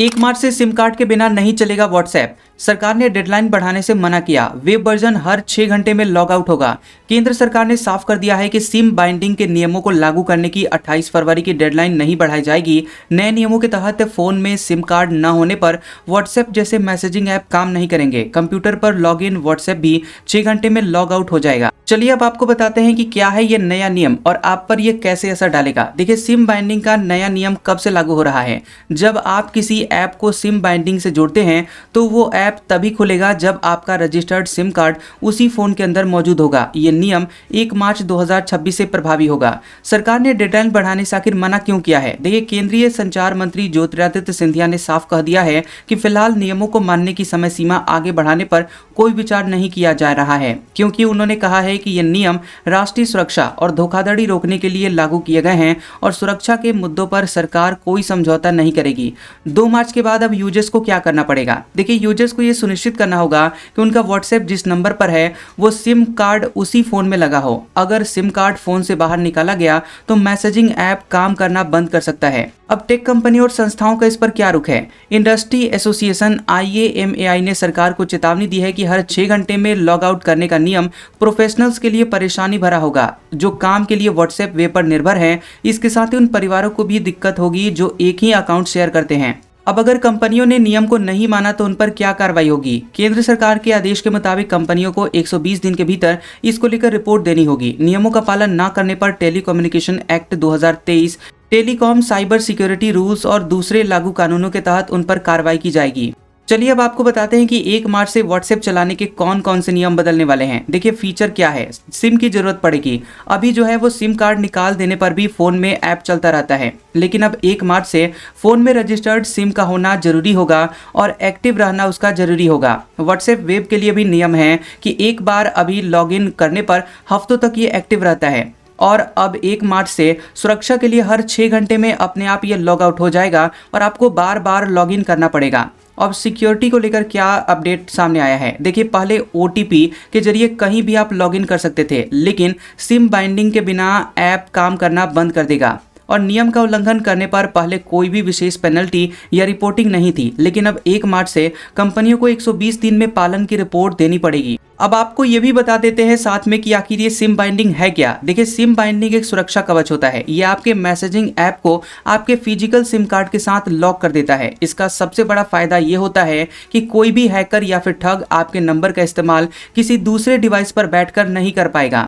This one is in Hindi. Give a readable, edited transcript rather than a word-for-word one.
1 मार्च से सिम कार्ड के बिना नहीं चलेगा व्हाट्सएप। सरकार ने डेडलाइन बढ़ाने से मना किया। वेब वर्जन हर 6 घंटे में लॉग आउट होगा। केंद्र सरकार ने साफ कर दिया है कि सिम बाइंडिंग के नियमों को लागू करने की 28 फरवरी की डेडलाइन नहीं बढ़ाई जाएगी। नए नियमों के तहत फोन में सिम कार्ड न होने पर व्हाट्सएप जैसे मैसेजिंग ऐप काम नहीं करेंगे। कंप्यूटर पर लॉग इन व्हाट्सएप भी 6 घंटे में लॉग आउट हो जाएगा। चलिए अब आपको बताते हैं कि क्या है ये नया नियम और आप पर ये कैसे असर डालेगा। देखिए, सिम बाइंडिंग का नया नियम कब से लागू हो रहा है। जब आप किसी ऐप को सिम बाइंडिंग से जोड़ते हैं तो वो ऐप तभी खुलेगा जब आपका रजिस्टर्ड सिम कार्ड उसी फोन के अंदर मौजूद होगा। ये नियम 1 मार्च 2026 से प्रभावी होगा। सरकार ने डेडलाइन बढ़ाने से आखिर मना क्यों किया है। देखिए, केंद्रीय संचार मंत्री ज्योतिरादित्य सिंधिया ने साफ कह दिया है कि फिलहाल नियमों को मानने की समय सीमा आगे बढ़ाने पर कोई विचार नहीं किया जा रहा है, क्योंकि उन्होंने कहा है कि ये नियम राष्ट्रीय सुरक्षा और धोखाधड़ी रोकने के लिए लागू किए गए हैं और सुरक्षा के मुद्दों पर सरकार कोई समझौता नहीं करेगी। 2 मार्च के बाद अब यूजर्स को क्या करना पड़ेगा। देखिए, यूजर्स को ये सुनिश्चित करना होगा कि उनका व्हाट्सएप जिस नंबर पर है वो सिम कार्ड उसी फोन में लगा हो। अगर सिम कार्ड फोन से बाहर निकाला गया तो मैसेजिंग ऐप काम करना बंद कर सकता है। अब टेक कंपनी और संस्थाओं का इस पर क्या रुख है। इंडस्ट्री एसोसिएशन IAMAI ने सरकार को चेतावनी दी है कि हर 6 घंटे में लॉग आउट करने का नियम प्रोफेशनल्स के लिए परेशानी भरा होगा, जो काम के लिए व्हाट्सएप वेब पर निर्भर हैं। इसके साथ ही उन परिवारों को भी दिक्कत होगी जो एक ही अकाउंट शेयर करते हैं। अब अगर कंपनियों ने नियम को नहीं माना तो उन पर क्या कार्रवाई होगी। केंद्र सरकार के आदेश के मुताबिक कंपनियों को 120 दिन के भीतर इसको लेकर रिपोर्ट देनी होगी। नियमों का पालन न करने पर telecommunication act 2023, telecom cyber security rules और दूसरे लागू कानूनों के तहत उन पर कार्रवाई की जाएगी। चलिए अब आपको बताते हैं कि 1 मार्च से व्हाट्सएप चलाने के कौन कौन से नियम बदलने वाले हैं। देखिए, फीचर क्या है। सिम की जरूरत पड़ेगी। अभी जो है वो सिम कार्ड निकाल देने पर भी फोन में ऐप चलता रहता है, लेकिन अब 1 मार्च से फोन में रजिस्टर्ड सिम का होना जरूरी होगा और एक्टिव रहना उसका जरूरी होगा। व्हाट्सएप वेब के लिए भी नियम है कि एक बार अभी लॉग इन करने पर हफ्तों तक ये एक्टिव रहता है और अब 1 मार्च से सुरक्षा के लिए हर 6 घंटे में अपने आप ये लॉग आउट हो जाएगा और आपको बार बार लॉग इन करना पड़ेगा। अब सिक्योरिटी को लेकर क्या अपडेट सामने आया है। देखिए, पहले OTP के जरिए कहीं भी आप लॉगिन कर सकते थे, लेकिन सिम बाइंडिंग के बिना ऐप काम करना बंद कर देगा और नियम का उल्लंघन करने पर पहले कोई भी विशेष पेनल्टी या रिपोर्टिंग नहीं थी, लेकिन अब 1 मार्च से कंपनियों को 120 दिन में पालन की रिपोर्ट देनी पड़ेगी। अब आपको ये भी बता देते हैं साथ में कि आखिर ये सिम बाइंडिंग है क्या। देखिए, सिम बाइंडिंग एक सुरक्षा कवच होता है। ये आपके मैसेजिंग ऐप को आपके फिजिकल सिम कार्ड के साथ लॉक कर देता है। इसका सबसे बड़ा फायदा ये होता है कि कोई भी हैकर या फिर ठग आपके नंबर का इस्तेमाल किसी दूसरे डिवाइस पर बैठकर नहीं कर पाएगा।